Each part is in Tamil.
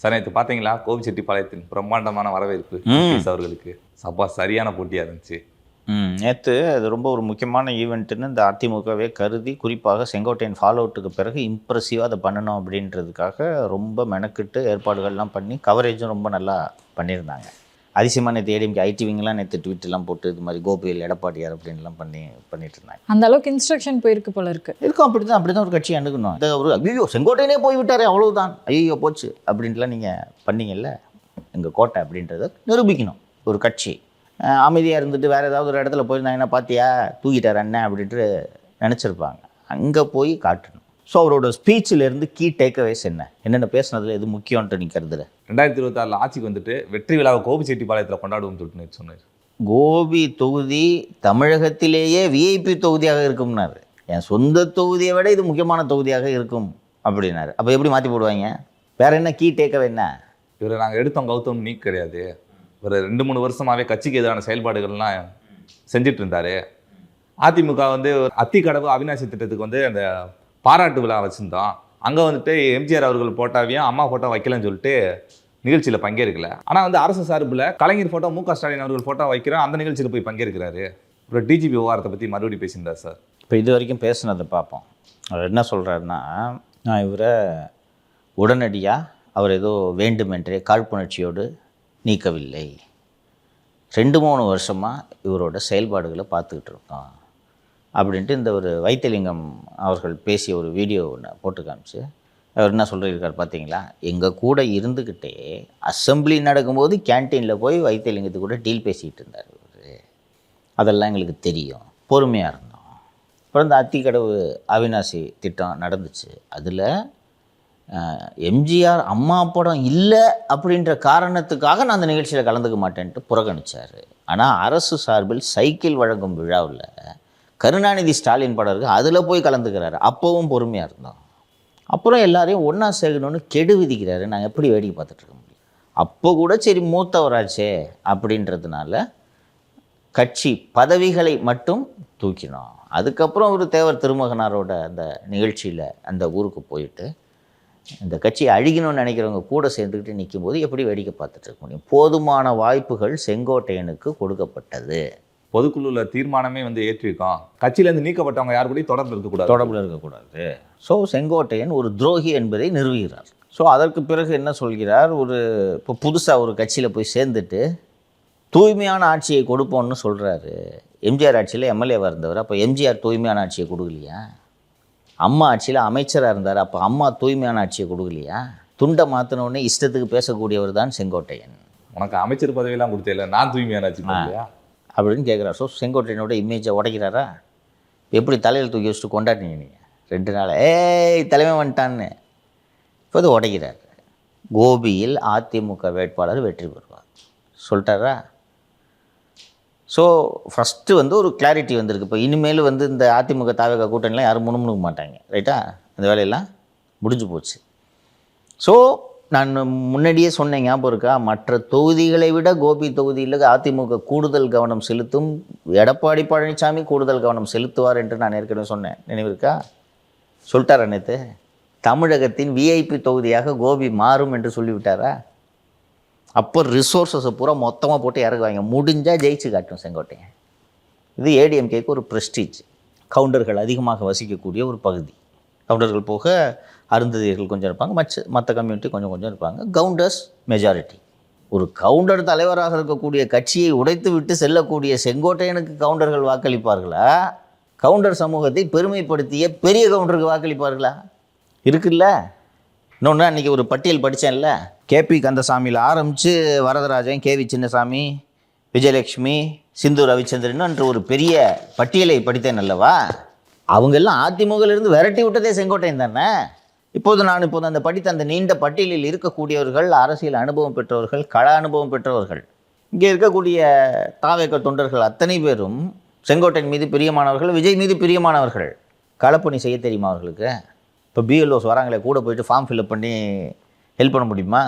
சார் நேற்று பார்த்தீங்களா கோபிச்செட்டிப்பாளையத்தின் பிரம்மாண்டமான வரவேற்பு நிதிஷ் அவர்களுக்கு சப்பா சரியான போட்டியாக இருந்துச்சு. நேற்று அது ரொம்ப ஒரு முக்கியமான ஈவெண்ட்டுன்னு இந்த அதிமுகவே கருதி குறிப்பாக செங்கோட்டையன் ஃபாலோ அவுட்டுக்கு பிறகு இம்ப்ரெசிவாக அதை பண்ணணும் அப்படின்றதுக்காக ரொம்ப மெனக்கிட்டு ஏற்பாடுகள்லாம் பண்ணி கவரேஜும் ரொம்ப நல்லா பண்ணியிருந்தாங்க. அதிசயமாக நேற்று ஏடிஎம்கே ஐடிவிங்கெலாம் நேற்று ட்வீட்லாம் போட்டு இது மாதிரி கோபியில் எடப்பாடியார் அப்படின்லாம் பண்ணிட்டு இருந்தாங்க. அந்த அளவுக்கு இன்ஸ்ட்ரக்ஷன் போயிருக்கு போல இருக்கும். அப்படி தான் ஒரு கட்சி அணுகணும். அது ஒரு ஐயோ செங்கோட்டையனே போய் விட்டாரே அவ்வளவுதான், ஐயோ போச்சு அப்படின்ட்டுலாம் நீங்கள் பண்ணீங்கல்ல, எங்கள் கோட்டை அப்படின்றத நிரூபிக்கணும். ஒரு கட்சி அமைதியாக இருந்துட்டு வேறு ஏதாவது ஒரு இடத்துல போயிருந்தாங்கன்னா பார்த்தியா தூக்கிட்டார் அண்ணன் அப்படின்ட்டு நினச்சிருப்பாங்க. அங்கே போய் காட்டணும். ஸோ அவரோட ஸ்பீச்சிலேருந்து கீ டேக்அவேஸ் என்னென்ன பேசுனதில் எது முக்கியம்ன்ட்டு நீ கருதுற? 2026 ஆட்சிக்கு வந்துட்டு வெற்றி விழாவை கோபிச்செட்டிப்பாளையத்தில் கொண்டாடுவோம் சொல்லிட்டு சொன்னார். கோபி தொகுதி தமிழகத்திலேயே விஐபி தொகுதியாக இருக்கும்னாரு. என் சொந்த தொகுதியை விட இது முக்கியமான தொகுதியாக இருக்கும் அப்படின்னாரு. அப்போ எப்படி மாற்றி போடுவாங்க? வேற என்ன கீ டேக்அவே என்ன? இவரை நாங்கள் எடுத்தோம் கௌதம் நீ கிடையாது. ஒரு 2-3 வருஷமாகவே கட்சிக்கு எதிரான செயல்பாடுகள்லாம் செஞ்சுட்டு இருந்தார். அதிமுக வந்து அத்திக்கடவு அவிநாசி திட்டத்துக்கு வந்து அந்த பாராட்டு விழா வச்சுருந்தோம். அங்கே வந்துட்டு எம்ஜிஆர் அவர்கள் போட்டாவையும் அம்மா ஃபோட்டோ வைக்கலன்னு சொல்லிட்டு நிகழ்ச்சியில் பங்கேற்கல. ஆனால் வந்து அரசு சார்பில் கலைஞர் ஃபோட்டோ மு க ஸ்டாலின் அவர்கள் ஃபோட்டோ வைக்கிறோம், அந்த நிகழ்ச்சியில் போய் பங்கேற்கிறாரு. அப்புறம் டிஜிபி விவகாரத்தை பற்றி மறுபடியும் பேசியிருந்தார் சார். இப்போ இது வரைக்கும் பேசுனதை பார்ப்போம். அவர் என்ன சொல்கிறாருன்னா, நான் இவரை உடனடியாக அவர் ஏதோ வேண்டுமென்றே காழ்ப்புணர்ச்சியோடு நீக்கவில்லை. 2-3 வருஷமாக இவரோட செயல்பாடுகளை பார்த்துக்கிட்டு இருக்கோம் அப்படின்ட்டு இந்த ஒரு வைத்தியலிங்கம் அவர்கள் பேசிய ஒரு வீடியோ ஒன்று போட்டு காமிச்சு அவர் என்ன சொல்லியிருக்கார் பார்த்தீங்களா? எங்கள் கூட இருந்துக்கிட்டே அசம்பிளி நடக்கும்போது கேன்டீனில் போய் வைத்தியலிங்கத்து கூட டீல் பேசிக்கிட்டு இருந்தார் இவர். அதெல்லாம் எங்களுக்கு தெரியும், பொறுமையாக இருந்தோம். அப்புறம் இந்த அத்திக்கடவு அவிநாசி திட்டம் நடந்துச்சு. அதில் எம்ஜிஆர் அம்மா படம் இல்லை அப்படின்ற காரணத்துக்காக நான் அந்த நிகழ்ச்சியில் கலந்துக்க மாட்டேன்ட்டு புறக்கணித்தார். ஆனால் அரசு சார்பில் சைக்கிள் வழங்கும் விழாவில் கருணாநிதி ஸ்டாலின் படம் இருக்குது, அதில் போய் கலந்துக்கிறாரு. அப்போவும் பொறுமையாக இருந்தோம். அப்புறம் எல்லாரையும் ஒன்றா சேர்க்கணுன்னு கெடு விதிக்கிறாரு. நாங்கள் எப்படி வேடிக்கை பார்த்துட்ருக்க முடியும்? அப்போ கூட சரி மூத்தவராச்சே அப்படின்றதுனால கட்சி பதவிகளை மட்டும் தூக்கினோம். அதுக்கப்புறம் ஒரு தேவர் திருமகனாரோட அந்த நிகழ்ச்சியில் அந்த ஊருக்கு போயிட்டு இந்த கட்சியை அழிக்கணும்னு நினைக்கிறவங்க கூட சேர்ந்துக்கிட்டு நிற்கும்போது எப்படி வேடிக்கை பார்த்துட்டு இருக்க முடியும்? போதுமான வாய்ப்புகள் செங்கோட்டையனுக்கு கொடுக்கப்பட்டது. பொதுக்குழுவில் தீர்மானமே வந்து ஏற்றிருக்கோம். கட்சியிலேருந்து நீக்கப்பட்டவங்க யாரு கூடயும் தொடர்பில் இருக்கக்கூடாது. ஸோ செங்கோட்டையன் ஒரு துரோகி என்பதை நிறுவுகிறார். ஸோ அதற்கு பிறகு என்ன சொல்கிறார்? இப்போ புதுசாக ஒரு கட்சியில் போய் சேர்ந்துட்டு தூய்மையான ஆட்சியை கொடுப்போம்னு சொல்கிறாரு. எம்ஜிஆர் ஆட்சியில் எம்எல்ஏவாக இருந்தவர், அப்போ எம்ஜிஆர் தூய்மையான ஆட்சியை கொடுக்கலையா? அம்மா ஆட்சியில் அமைச்சராக இருந்தார், அப்போ அம்மா தூய்மையான ஆட்சியை கொடுக்கலையா? துண்டை மாற்றினோடனே இஷ்டத்துக்கு பேசக்கூடியவர் தான் செங்கோட்டையன். உனக்கு அமைச்சர் பதவியெல்லாம் கொடுத்தே, நான் தூய்மையான ஆட்சி அப்படின்னு கேட்குறாரு. ஸோ செங்கோட்டையனோட இமேஜை உடைக்கிறாரா? எப்படி தலையில் தூக்கி வச்சுட்டு கொண்டாடினீங்க நீங்கள் 2 நாள், தலைமை வந்துட்டான்னு. இப்போ அது உடைக்கிறார். கோபியில் அதிமுக வேட்பாளர் வெற்றி பெறுவார் சொல்லிட்டாரா? ஸோ ஃபஸ்ட்டு வந்து ஒரு கிளாரிட்டி வந்திருக்கு. இப்போ இனிமேல் வந்து இந்த அதிமுக தாவக கூட்டணிலாம் யாரும் முணுமுணுக்க மாட்டாங்க, ரைட்டா? அந்த வேலையெல்லாம் முடிஞ்சு போச்சு. ஸோ நான் முன்னாடியே சொன்னேன், ஞாபகம் இருக்கா? மற்ற தொகுதிகளை விட கோபி தொகுதியில் அதிமுக கூடுதல் கவனம் செலுத்தும், எடப்பாடி பழனிசாமி கூடுதல் கவனம் செலுத்துவார் என்று நான் ஏற்கனவே சொன்னேன், நினைவு இருக்கா? சொல்லிட்டாரா நேற்று? தமிழகத்தின் விஐபி தொகுதியாக கோபி மாறும் என்று சொல்லிவிட்டாரா? அப்போ ரிசோர்ஸஸை பூரா மொத்தமாக போட்டு இறங்குவாங்க. முடிஞ்சால் ஜெயிச்சு காட்டும் செங்கோட்டையன். இது ஏடிஎம்கேக்கு ஒரு ப்ரெஸ்டீஜ். கவுண்டர்கள் அதிகமாக வசிக்கக்கூடிய ஒரு பகுதி. கவுண்டர்கள் போக அருந்ததியர்கள் கொஞ்சம் இருப்பாங்க, மற்ற கம்யூனிட்டி கொஞ்சம் இருப்பாங்க. Counters majority. ஒரு கவுண்டர் தலைவராக இருக்கக்கூடிய கட்சியை உடைத்து விட்டு செல்லக்கூடிய செங்கோட்டையனுக்கு கவுண்டர்கள் வாக்களிப்பார்களா? கவுண்டர் சமூகத்தை பெருமைப்படுத்திய பெரிய கவுண்டருக்கு வாக்களிப்பார்களா? இருக்குல்ல. இன்னொன்று, அன்றைக்கி ஒரு பட்டியல் படித்தேன்ல, கேபி கந்தசாமியில் ஆரம்பித்து வரதராஜன், கேவி சின்னசாமி, விஜயலட்சுமி, சிந்து ரவிச்சந்திரன் என்ற ஒரு பெரிய பட்டியலை படித்தேன் அல்லவா? அவங்கெல்லாம் அதிமுகவிலிருந்து விரட்டி விட்டதே செங்கோட்டையன் தானே. இப்போது அந்த படித்த அந்த நீண்ட பட்டியலில் இருக்கக்கூடியவர்கள் அரசியல் அனுபவம் பெற்றவர்கள், கள அனுபவம் பெற்றவர்கள். இங்கே இருக்கக்கூடிய தாவேக தொண்டர்கள் அத்தனை பேரும் செங்கோட்டையன் மீது பிரியமானவர்கள், விஜய் மீது பிரியமானவர்கள். களப்பணி செய்ய தெரியுமா அவர்களுக்கு? இப்போ பிஎல்ஓஸ் வராங்களே, கூட போயிட்டு ஃபார்ம் ஃபில்அப் பண்ணி ஹெல்ப் பண்ண முடியுமா?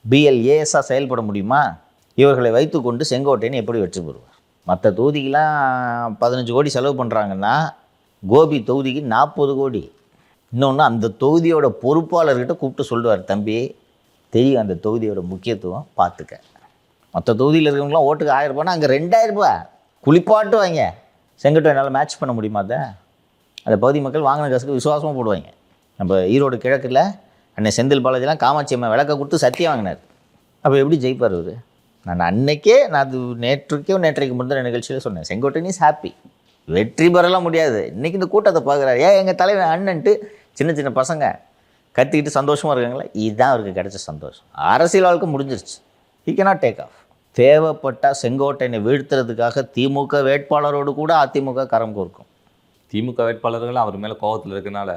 பிஎல்ஏஎஸ்ஸாக செயல்பட முடியுமா? இவர்களை வைத்துக்கொண்டு செங்கோட்டையன் எப்படி வெற்றி பெறுவார்? மற்ற தொகுதிக்கெலாம் 15 கோடி செலவு பண்ணுறாங்கன்னா கோபி தொகுதிக்கு 40 கோடி. இன்னொன்று, அந்த தொகுதியோட பொறுப்பாளர்கிட்ட கூப்பிட்டு சொல்லுவார், தம்பி தெரியும் அந்த தொகுதியோட முக்கியத்துவம், பார்த்துக்க. மற்ற தொகுதியில் இருக்கிறவங்களாம் ஓட்டுக்கு 1000 ரூபாய்னா அங்கே 2000 ரூபாய் குளிப்பாட்டுவாங்க. செங்கோட்டையனால் மேட்ச் பண்ண முடியுமா? அந்த பகுதி மக்கள் வாங்கின காசுக்கு விசுவாசமாக போடுவாங்க. நம்ம ஈரோடு கிழக்கில் அன்னை செந்தில் பாலாஜிலாம் காமாட்சி அம்மா விளக்க கொடுத்து சத்தியம் வாங்கினார். அப்போ எப்படி ஜெயிப்பார் அவர்? நான் அது நேற்றைக்கு முந்தின நிகழ்ச்சியில் சொன்னேன், செங்கோட்டையன் இஸ் ஹாப்பி. வெற்றி பெறலாம் முடியாது. இன்றைக்கி இந்த கூட்டத்தை பார்க்குறாரு, எங்கள் தலைவன் அண்ணன்ட்டு சின்ன சின்ன பசங்க கத்திக்கிட்டு சந்தோஷமாக இருக்காங்களா? இதுதான் அவருக்கு கிடைச்ச சந்தோஷம். அரசியல் வாழ்க்கை முடிஞ்சிருச்சு. He cannot take off. தேவைப்பட்டால் செங்கோட்டையனை வீழ்த்துறதுக்காக திமுக வேட்பாளரோடு கூட அதிமுக கரம் கோர்க்கும். திமுக வேட்பாளர்கள் அவர் மேலே கோவத்தில் இருக்கனால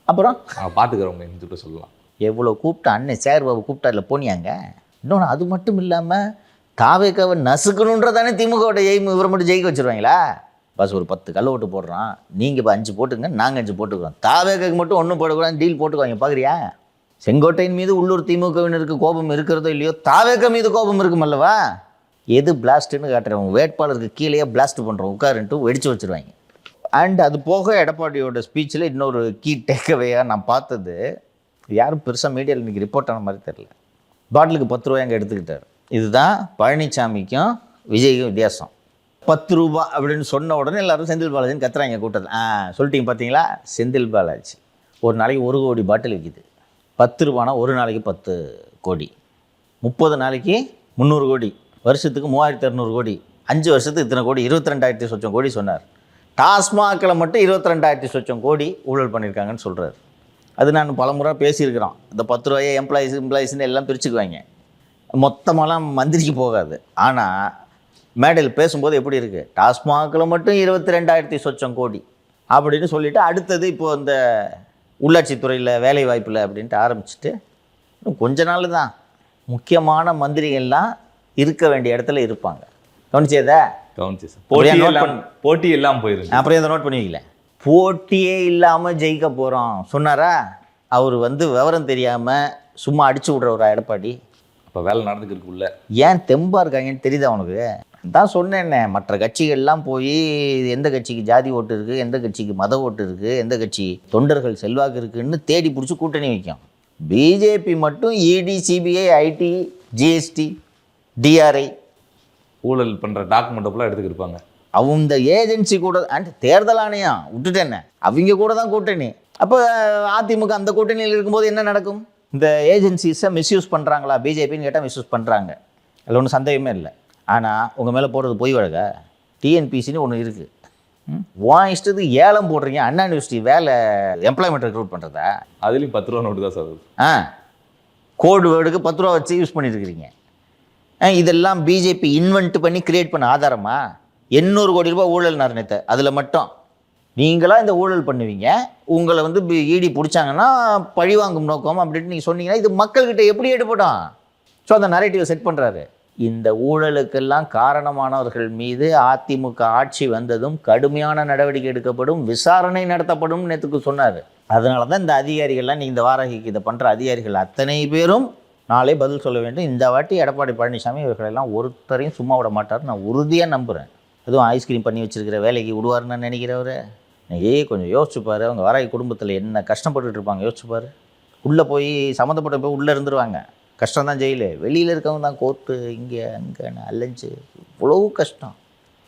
அப்புறம் பார்த்துக்கிறவங்க என்று சொல்லலாம். எவ்வளோ கூப்பிட்டா, அண்ணன் சேகர்பாபு கூப்பிட்டார்ல, போனியாங்க. இன்னொன்று அது மட்டும் இல்லாமல் தாவேக்காவை நசுக்கணுன்றதானே திமுகவோட எய்ம். இவரை மட்டும் ஜெயிக்க வச்சுருவாங்களா? பஸ் ஒரு 10 கல்ல ஓட்டு போடுறோம், நீங்கள் இப்போ 5 போட்டுங்க, நாங்கள் 5 போட்டுக்கிறோம், தாவேக்காவுக்கு மட்டும் ஒன்றும் போடக்கூடாது, டீல் போட்டுக்குவாங்க. பார்க்குறியா? செங்கோட்டையின் மீது உள்ளூர் திமுகவினருக்கு கோபம் இருக்கிறதோ இல்லையோ, தாவேக்கா மீது கோபம் இருக்குமல்லவா? எது பிளாஸ்ட்டுன்னு காட்டுறவங்க வேட்பாளருக்கு கீழேயே பிளாஸ்ட் பண்ணுறோம் உட்காருன்ட்டு வெடிச்சு வச்சுருவாங்க. அண்ட் அது போக எடப்பாடியோட ஸ்பீச்சில் இன்னொரு கீ டேக்அவேயாக நான் பார்த்தது, யாரும் பெருசாக மீடியாவில் இன்றைக்கி ரிப்போர்ட் ஆன மாதிரி தெரில, பாட்டிலுக்கு 10 ரூபாய் அங்கே எடுத்துக்கிட்டார். இதுதான் பழனிசாமிக்கும் விஜய்க்கும் வித்தியாசம். 10 ரூபா அப்படின்னு சொன்ன உடனே எல்லோரும் செந்தில் பாலாஜின்னு கத்துறாங்க கூட்டத்தில். சொல்லிட்டீங்க பார்த்தீங்களா? செந்தில் பாலாஜி ஒரு நாளைக்கு 1 கோடி பாட்டில் விற்கிது. 10 ரூபானா ஒரு நாளைக்கு 10 கோடி, 30 நாளைக்கு 300 கோடி, வருஷத்துக்கு 3600 கோடி, 5 வருஷத்துக்கு இத்தனை கோடி, 22,000 சொச்சம் கோடி சொன்னார். டாஸ்மாகில் மட்டும் 22,000 சொச்சம் கோடி ஊழல் பண்ணியிருக்காங்கன்னு சொல்கிறார். அது நான் பலமுறை பேசியிருக்கிறோம். இந்த 10 ரூபாயை எம்ப்ளாயிஸ்ன்னு எல்லாம் பிரிச்சுக்குவாங்க, மொத்தமெல்லாம் மந்திரிக்கு போகாது. ஆனால் மேடையில் பேசும்போது எப்படி இருக்குது, டாஸ்மாகில் மட்டும் 22,000 சொச்சம் கோடி அப்படின்னு சொல்லிவிட்டு, அடுத்தது இப்போது இந்த உள்ளாட்சித்துறையில் வேலை வாய்ப்பில் அப்படின்ட்டு ஆரம்பிச்சுட்டு, இன்னும் கொஞ்ச நாள் தான் முக்கியமான மந்திரிகள்லாம் இருக்க வேண்டிய இடத்துல இருப்பாங்க. கவனிச்சதா? கவனிச்சு போட்டி எல்லாம் போயிருக்கு. அப்புறம் இதை நோட் பண்ணி வைக்கல. போட்டியே இல்லாமல் ஜெயிக்க போகிறோம் சொன்னாரா? அவர் விவரம் தெரியாமல் சும்மா அடிச்சு விட்றவரா எடப்பாடி? இப்போ வேலை நடந்துக்கிருக்குள்ள ஏன் தெம்பாக இருக்காங்கன்னு தெரியுதா உனக்கு? தான் சொன்னேன்னே, மற்ற கட்சிகள்லாம் போய் எந்த கட்சிக்கு ஜாதி ஓட்டு இருக்குது, எந்த கட்சிக்கு மத ஓட்டு இருக்குது, எந்த கட்சி தொண்டர்கள் செல்வாக்கு இருக்குதுன்னு தேடி பிடிச்சி கூட்டணி வைக்கும். பிஜேபி மட்டும் இடி, சிபிஐ, ஐடி, ஜிஎஸ்டி, டிஆர்ஐ ஊழல் பண்ணுற டாக்குமெண்ட் ஃபுல்லாக எடுத்துக்கிருப்பாங்க. அவங்க இந்த ஏஜென்சி கூட அண்ட் தேர்தல் ஆணையம் விட்டுட்டேன்னு அவங்க கூட தான் கூட்டணி. அப்போ அதிமுக அந்த கூட்டணியில் இருக்கும்போது என்ன நடக்கும்? இந்த ஏஜென்சிஸை மிஸ்யூஸ் பண்ணுறாங்களா பிஜேபின்னு கேட்டால் மிஸ்யூஸ் பண்ணுறாங்க, அதில் ஒன்றும் சந்தேகமே இல்லை. ஆனால் உங்கள் மேலே போடுறது பொய் வழக்க. டிஎன்பிசின்னு ஒன்று இருக்குது. இஷ்டத்துக்கு ஏலம் போடுறீங்க. அண்ணா யூனிவர்சிட்டி வேலை எம்ப்ளாய்மெண்ட் ரெக்ரூட் பண்ணுறதா? அதுலேயும் 10 ரூபா நோட்டு தான் சார். கோடு வேர்டுக்கு 10 ரூபா வச்சு யூஸ் பண்ணியிருக்கிறீங்க. இதெல்லாம் பிஜேபி இன்வென்ட் பண்ணி கிரியேட் பண்ண ஆதாரமா? 800 கோடி ரூபாய் ஊழல் நிர்ணயத்தை அதில் மட்டும் நீங்களாக இந்த ஊழல் பண்ணுவீங்க. உங்களை இடி பிடிச்சாங்கன்னா பழிவாங்கும் நோக்கம் அப்படின்ட்டு நீங்கள் சொன்னீங்கன்னா இது மக்கள்கிட்ட எப்படி எடுப்படும்? ஸோ அந்த நரேட்டிவை செட் பண்ணுறாரு. இந்த ஊழலுக்கெல்லாம் காரணமானவர்கள் மீது அதிமுக ஆட்சி வந்ததும் கடுமையான நடவடிக்கை எடுக்கப்படும், விசாரணை நடத்தப்படும் நேற்றுக்கு சொன்னார். அதனால தான் இந்த அதிகாரிகள்லாம், நீங்கள் இந்த வாராகிக்கு இதை பண்ணுற அதிகாரிகள் அத்தனை பேரும் நாளே பதில் சொல்ல வேண்டும். இந்த வாட்டி எடப்பாடி பழனிசாமி இவர்களெல்லாம் ஒருத்தரையும் சும்மா விட மாட்டார், நான் உறுதியாக நம்புகிறேன். அதுவும் ஐஸ்கிரீம் பண்ணி வச்சுருக்கிற வேலைக்கு விடுவார்னு நினைக்கிறவர். கொஞ்சம் யோசிச்சுப்பார். அவங்க வாராகி குடும்பத்தில் என்ன கஷ்டப்பட்டுட்டு இருப்பாங்க யோசிச்சுப்பார். உள்ளே போய் சம்மந்தப்பட்ட போய் உள்ளே இருந்துருவாங்க. கஷ்டம் தான் ஜெயிலு. வெளியில் இருக்கவங்க தான் கோர்ட்டு இங்கே அங்கேன்னு அலைஞ்சு இவ்வளோ கஷ்டம்.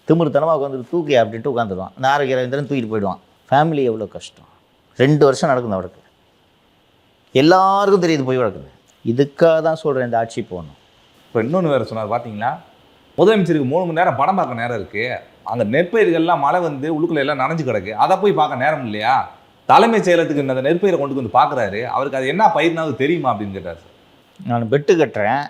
திமிருத்தனமாக உட்காந்து தூக்கி அப்படின்ட்டு உட்காந்துருவான். அந்த ஆரோக்கிய ரவீந்திரன் தூக்கிட்டு போயிடுவான். ஃபேமிலி எவ்வளோ கஷ்டம். 2 வருஷம் நடக்குது அவருக்கு. எல்லாருக்கும் தெரியுது போய் வழக்குது. இதுக்காக தான் சொல்கிறேன் இந்த ஆட்சி போகணும். இப்போ இன்னொன்று வேறு சொன்னார் பார்த்தீங்களா, முதலமைச்சருக்கு 3 மணி நேரம் படம் பார்க்க நேரம் இருக்குது. அந்த நெற்பயிர்கள்லாம் மழை உள்ளுக்குள்ள எல்லாம் நனைஞ்சு கிடக்கு, அதை போய் பார்க்க நேரம் இல்லையா? தலைமைச் செயலத்துக்கு அந்த நெற்பயிரை கொண்டு வந்து பார்க்குறாரு. அவருக்கு அது என்ன பயிர்னாவது தெரியுமா அப்படின்னு கேட்டார் சார். நான் பெட்டு கட்டுறேன்,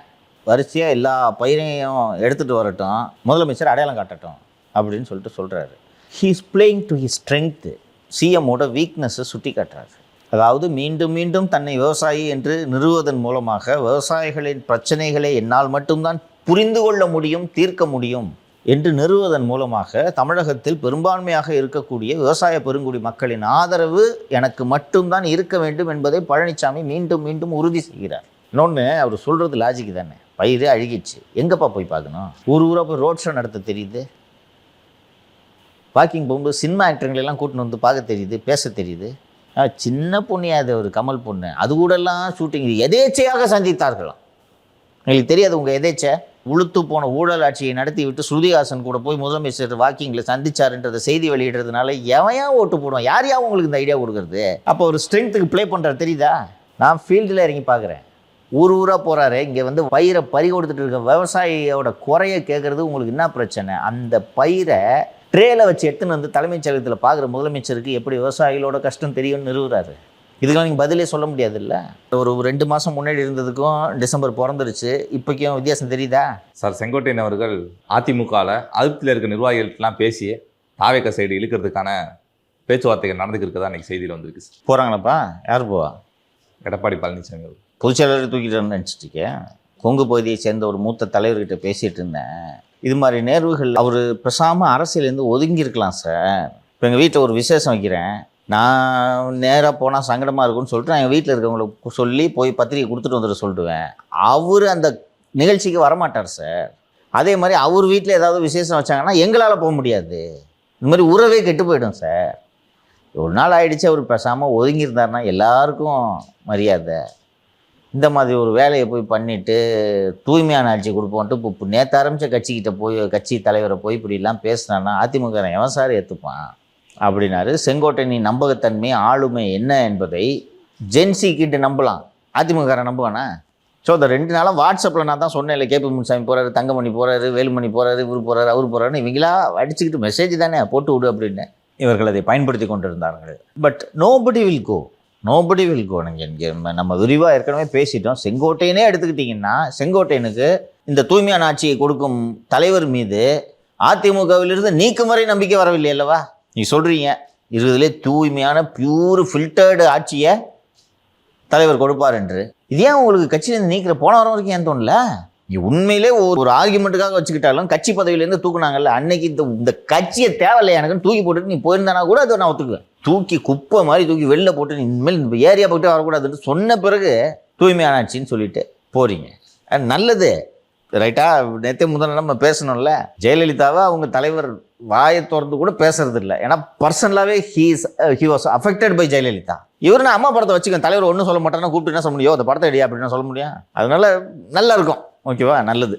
வரிசையாக எல்லா பயிரையும் எடுத்துகிட்டு வரட்டும், முதலமைச்சர் அடையாளம் காட்டட்டும் அப்படின்னு சொல்கிறாரு. He is playing to his strength. சிஎம்மோட வீக்னஸை சுட்டி காட்டுறாரு. அதாவது மீண்டும் மீண்டும் தன்னை விவசாயி என்று நிறுவுவதன் மூலமாக விவசாயிகளின் பிரச்சனைகளை என்னால் மட்டும்தான் புரிந்து கொள்ள முடியும், தீர்க்க முடியும் என்று நிறுவுவதன் மூலமாக தமிழகத்தில் பெரும்பான்மையாக இருக்கக்கூடிய விவசாய பெருங்குடி மக்களின் ஆதரவு எனக்கு மட்டும்தான் இருக்க வேண்டும் என்பதை பழனிசாமி மீண்டும் மீண்டும் உறுதி செய்கிறார். இன்னொன்று, அவர் சொல்கிறது லாஜிக்கு தானே. பயிர் அழுகிடுச்சு, எங்கப்பா போய் பார்க்கணும்? ஊராக போய் ரோட் ஷோ நடத்த தெரியுது, வாக்கிங் போகும்போது சினிமா ஆக்டருங்களெல்லாம் கூட்டின்னு வந்து பார்க்க தெரியுது, பேச தெரியுது. சின்ன பொண்ணியாது ஒரு கமல் பொண்ணு, அது கூடலாம் ஷூட்டிங் எதேச்சையாக சந்தித்தார்களாம். எங்களுக்கு தெரியாது உங்கள் எதேச்ச உளுத்து போன ஊழல் ஆட்சியை நடத்தி விட்டு ஸ்ருதிஹாசன் கூட போய் முதலமைச்சர் வாக்கிங்கில் சந்திச்சாருன்றத செய்தி வெளியிடுறதுனால எவையா ஓட்டு போடுவோம்? யார் உங்களுக்கு இந்த ஐடியா கொடுக்குறது? அப்போ ஒரு ஸ்ட்ரென்த்துக்கு ப்ளே பண்ணுறது தெரியுதா? நான் ஃபீல்டில் இறங்கி பார்க்குறேன். ஊராக போகிறாரு, இங்கே வந்து பயிரை பறி கொடுத்துட்டு இருக்க விவசாயியோட குறைய கேட்குறது உங்களுக்கு என்ன பிரச்சனை? அந்த பயிரை ட்ரேல வச்சு எடுத்துன்னு வந்து தலைமைச் செயலகத்தில் பார்க்குற முதலமைச்சருக்கு எப்படி விவசாயிகளோட கஷ்டம் தெரியும்னு நிறுவுறாரு. இதுக்கெல்லாம் நீங்கள் பதிலே சொல்ல முடியாது இல்லை? ஒரு 2 மாதம் முன்னாடி இருந்ததுக்கும் டிசம்பர் பிறந்துருச்சு, இப்போக்கும் வித்தியாசம் தெரியுதா? சார், செங்கோட்டையன் அவர்கள் அதிமுகவில் அதிருப்தியில் இருக்க நிர்வாகிகள்லாம் பேசி தாவேக சைடு இழுக்கிறதுக்கான பேச்சுவார்த்தைகள் நடந்துக்கிட்டு இருக்கதா இன்னைக்கு செய்தியில் வந்திருக்கு சார். போகிறாங்களாப்பா? யார் போவா? எடப்பாடி பழனிசாமி அவர்கள் பொதுச்செயலாளர் தூக்கிட்டு நினச்சிட்ருக்கேன். கொங்கு பகுதியை சேர்ந்த ஒரு மூத்த தலைவர்கிட்ட பேசிகிட்டு இருந்தேன். இது மாதிரி நேர்வுகள் அவர் பேசாமல் அரசியலேருந்து ஒதுங்கியிருக்கலாம் சார். இப்போ எங்கள் வீட்டில் ஒரு விசேஷம் வைக்கிறேன், நான் நேராக போனால் சங்கடமாக இருக்கும்னு சொல்லிட்டு நான் எங்கள் வீட்டில் இருக்கவங்களுக்கு சொல்லி போய் பத்திரிக்கை கொடுத்துட்டு வந்துட சொல்லிடுவேன். அவர் அந்த நிகழ்ச்சிக்கு வரமாட்டார் சார். அதே மாதிரி அவர் வீட்டில் ஏதாவது விசேஷம் வச்சாங்கன்னா எங்களால் போக முடியாது. இந்த மாதிரி உறவே கெட்டு போயிடும் சார். ஒரு நாள் ஆகிடுச்சு, அவர் பேசாமல் ஒதுங்கியிருந்தாருன்னா எல்லாருக்கும் மரியாதை. இந்த மாதிரி ஒரு வேலையை போய் பண்ணிவிட்டு தூய்மையான ஆட்சி கொடுப்போன்ட்டு இப்போ நேற்று ஆரம்பித்த கட்சிக்கிட்ட போய் கட்சி தலைவரை போய் இப்படிலாம் பேசினான்னா அதிமுக எவன் சார் ஏற்றுப்பான் அப்படின்னாரு. செங்கோட்டையன் நம்பகத்தன்மை ஆளுமை என்ன என்பதை ஜென்சி கிட்ட நம்பலாம், அதிமுக நம்புவானா? ஸோ அந்த 2 நாளாக வாட்ஸ்அப்பில் நான் தான் சொன்னேன் இல்லை, கேபி முனுசாமி போகிறாரு, தங்கமணி போகிறாரு, வேலுமணி போகிறாரு, இவர் போகிறாரு, அவர் போகிறாருன்னு இவங்களா அடிச்சுக்கிட்டு மெசேஜ் தானே போட்டு விடு அப்படின்னு இவர்கள் அதை பயன்படுத்தி கொண்டிருந்தார்கள். But nobody will go. நீங்கள் நம்ம விரிவாக ஏற்கனவே பேசிட்டோம். செங்கோட்டையனே எடுத்துக்கிட்டிங்கன்னா செங்கோட்டையனுக்கு இந்த தூய்மையான ஆட்சியை கொடுக்கும் தலைவர் மீது அதிமுகவிலிருந்து நீக்கும் வரை நம்பிக்கை வரவில்லை அல்லவா? நீ சொல்கிறீங்க இருக்கிறதுலே தூய்மையான பியூர் ஃபில்டர்டு ஆட்சியை தலைவர் கொடுப்பார் என்று. இது ஏன் உங்களுக்கு கட்சியிலேருந்து நீக்கிற போன வாரம் வரைக்கும் ஏன் தோணல? நீ உண்மையிலே ஒரு ஆர்குமெண்ட்டுக்காக வச்சுக்கிட்டாலும் கட்சி பதவியிலேருந்து தூக்குனாங்கல்ல, அன்னைக்கு இந்த கட்சியை தேவையில்லை எனக்குன்னு தூக்கி போட்டுட்டு நீ போயிருந்தானா கூட அதை நான் ஒத்துக்குவேன். தூக்கி குப்பை மாதிரி தூக்கி வெளில போட்டு நீ இனிமேல் இந்த ஏரியா போட்டு வரக்கூடாதுன்னு சொன்ன பிறகு தூய்மையான ஆட்சின்னு சொல்லிட்டு போகிறீங்க. நல்லது, ரைட்டா? நேற்றே முதல்ல நம்ம பேசணும்ல, ஜெயலலிதாவை அவங்க தலைவர் வாயை திறந்து கூட பேசுறது இல்லை. ஏன்னா பர்சனலாகவே he was affected by Jayalalithaa. இவர் நான் அம்மா படத்தை வச்சுக்கேன், தலைவர் ஒன்றும் சொல்ல மாட்டேன்னா கூப்பிட்டு என்ன சொல்ல முடியும்? அந்த படத்தை எடியா அப்படின்னு சொல்ல முடியும்? அதனால நல்லா இருக்கும். ஓகேவா? நல்லது.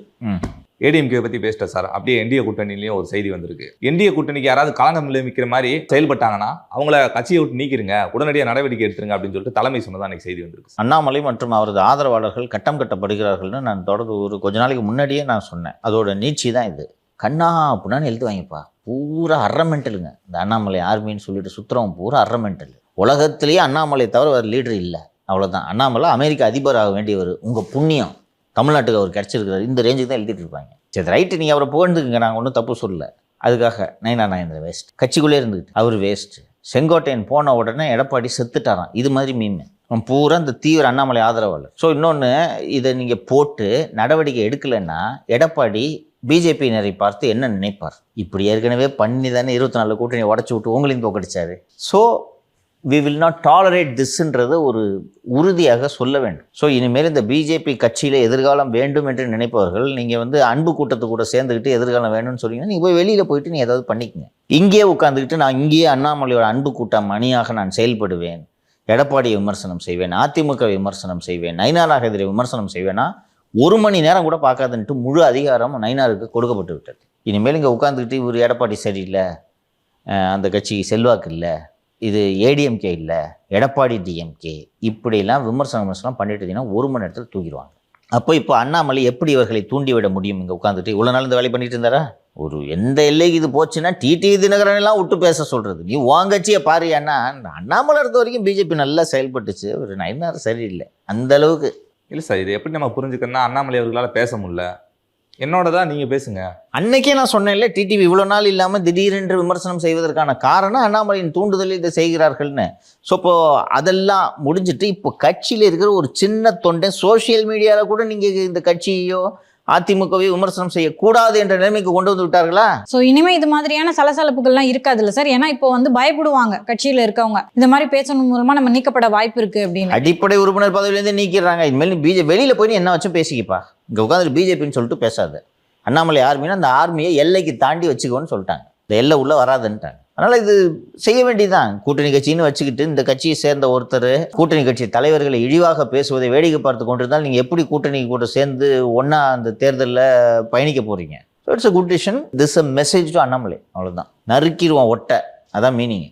ஏடிஎம்கே பற்றி பேசிட்டேன் சார். அப்படியே என்டிஏ கூட்டணிலையும் ஒரு செய்தி வந்திருக்கு. என்டிஏ கூட்டணிக்கு யாராவது களங்கம் விளைவிக்கிற மாதிரி செயல்பட்டாங்கன்னா அவங்கள கட்சியை விட்டு நீக்கிருங்க, உடனடியாக நடவடிக்கை எடுத்துருங்க அப்படின்னு சொல்லிட்டு தலைமை சொன்னதான் அன்றைக்கி செய்தி வந்திருக்கு. அண்ணாமலை மற்றும் அவரது ஆதரவாளர்கள் கட்டம் கட்டப்படுகிறார்கள்னு நான் தொடர்ந்து கொஞ்ச நாளைக்கு முன்னாடியே நான் சொன்னேன். அதோட நீட்சி தான் இது. கண்ணா அப்படின்னான்னு எழுத்து வாங்கிப்பா, பூரா அர்ரமெண்டலுங்க. இந்த அண்ணாமலை ஆர்மின்னு சொல்லிட்டு சுற்றுறவன் பூரா அர்ரமெண்டல். உலகத்திலேயே அண்ணாமலை தவிர வேறு லீடர் இல்லை, அவ்வளோதான். அண்ணாமலை அமெரிக்க அதிபர் ஆக வேண்டியவர், உங்கள் புண்ணியம் தமிழ்நாட்டுக்கு அவர் கிடச்சிருக்கிறார். இந்த ரேஞ்சுக்கு தான் எழுதிட்டு இருப்பாங்க. சரி, ரைட்டு, நீங்கள் அவரை புகழ்ந்துக்குங்க, நாங்கள் ஒன்றும் தப்பு சொல்லலை. அதுக்காக நயனார் வேஸ்ட், கட்சிக்குள்ளே இருந்துக்கிட்டு அவர் வேஸ்ட்டு. செங்கோட்டையன் போன உடனே எடப்பாடி செத்துட்டாராம். இது மாதிரி மீன் அவன் பூரா இந்த தீவிர அண்ணாமலை ஆதரவாளர். ஸோ இன்னொன்று, இதை நீங்கள் போட்டு நடவடிக்கை எடுக்கலைன்னா எடப்பாடி பிஜேபியினரை பார்த்து என்ன நினைப்பார்? இப்படி ஏற்கனவே பண்ணி தானே 24 கூட்டணியை உடச்சி விட்டு உங்களையும் தோக்கடிச்சாரு. So we will not tolerate this-ன்றது ஒரு உறுதியாக சொல்ல வேண்டும். ஸோ இனிமேல் இந்த பிஜேபி கட்சியில் எதிர்காலம் வேண்டும் என்று நினைப்பவர்கள், நீங்கள் வந்து அன்பு கூட்டத்து கூட சேர்ந்துக்கிட்டு எதிர்காலம் வேணும்னு சொன்னீங்கன்னா நீங்கள் போய் வெளியில் போயிட்டு நீ ஏதாவது பண்ணிக்கங்க. இங்கேயே உட்காந்துக்கிட்டு நான் இங்கேயே அண்ணாமலையோட அன்பு கூட்டம் அணியாக நான் செயல்படுவேன், எடப்பாடியை விமர்சனம் செய்வேன், அதிமுக விமர்சனம் செய்வேன், நயினாராக எதிரே விமர்சனம் செய்வேன்னா 1 மணி நேரம் கூட பார்க்காதுன்ட்டு முழு அதிகாரம் நயினாருக்கு கொடுக்கப்பட்டு விட்டது. இனிமேல் இங்கே உட்காந்துக்கிட்டு இவர் எடப்பாடி சரியில்லை, அந்த கட்சி செல்வாக்கு இல்லை, இது ஏடிஎம்கே இல்லை, எடப்பாடி டிஎம்கே, இப்படிலாம் விமர்சனம் பண்ணிட்டு இருந்தீங்கன்னா 1 மணி நேரத்தில் தூக்கிடுவாங்க. அப்போ இப்போ அண்ணாமலை எப்படி இவர்களை தூண்டிவிட முடியும்? இங்கே உட்காந்துட்டு இவ்வளோ நாள் இந்த வேலை பண்ணிட்டு இருந்தாரா? ஒரு எந்த எல்லைக்கு இது போச்சுன்னா டிடிவி தினகரனெல்லாம் விட்டு பேச சொல்கிறது. நீ வாங்கச்சியை பாரு. ஏன்னா அண்ணாமலை இருந்த வரைக்கும் பிஜேபி நல்லா செயல்பட்டுச்சு, ஒரு நயினார் சரியில்லை அந்த அளவுக்கு. இல்லை சார், இது எப்படி நம்ம புரிஞ்சுக்கணும்னா அண்ணாமலை அவர்களால் பேச முடியல, என்னோட தான் நீங்கள் பேசுங்க. அன்னைக்கே நான் சொன்னேன்ல, டிடிவி இவ்வளோ நாள் இல்லாமல் திடீரென்று விமர்சனம் செய்வதற்கான காரணம் அண்ணாமலையின் தூண்டுதலில் இதை செய்கிறார்கள்னு. ஸோ இப்போது அதெல்லாம் முடிஞ்சிட்டு இப்போ கட்சியில் இருக்கிற ஒரு சின்ன தொண்டை சோஷியல் மீடியாவில் கூட நீங்கள் இந்த கட்சியோ அதிமுகவை விமர்சனம் செய்யக்கூடாது என்ற நிலைமைக்கு கொண்டு வந்து விட்டார்களா? ஸோ இனிமே இது மாதிரியான சலசலப்புகள்லாம் இருக்காதுல்ல சார்? ஏன்னா இப்போ வந்து பயப்படுவாங்க கட்சியில் இருக்கவங்க, இந்த மாதிரி பேசணும் மூலமா நம்ம நீக்கப்பட வாய்ப்பு இருக்கு அப்படின்னு. அடிப்படை உறுப்பினர் பதவியிலேருந்து நீக்கிறாங்க. இனிமேல் பிஜேபி வெளியில் போய் என்ன வச்சும் பேசிக்கப்பா, இங்கே உட்காந்து பிஜேபின்னு சொல்லிட்டு பேசாது. அண்ணாமலை ஆர்மின்னா அந்த ஆர்மியை எல்லைக்கு தாண்டி வச்சுக்கோன்னு சொல்லிட்டாங்க, இந்த எல்லை உள்ளே வராதுன்ட்டாங்க. அதனால் இது செய்ய வேண்டியதுதான். கூட்டணி கட்சின்னு வச்சுக்கிட்டு இந்த கட்சியை சேர்ந்த ஒருத்தர் கூட்டணி கட்சி தலைவர்களை இழிவாக பேசுவதை வேடிக்கை பார்த்து கொண்டிருந்தால் நீங்கள் எப்படி கூட்டணி கூட சேர்ந்து ஒன்றா அந்த தேர்தலில் பயணிக்க போகிறீங்க? So it's a good decision. This a message to Annamalai. அவ்வளோதான். நறுக்கிடுவோம் ஒட்டை, அதான் மீனிங்.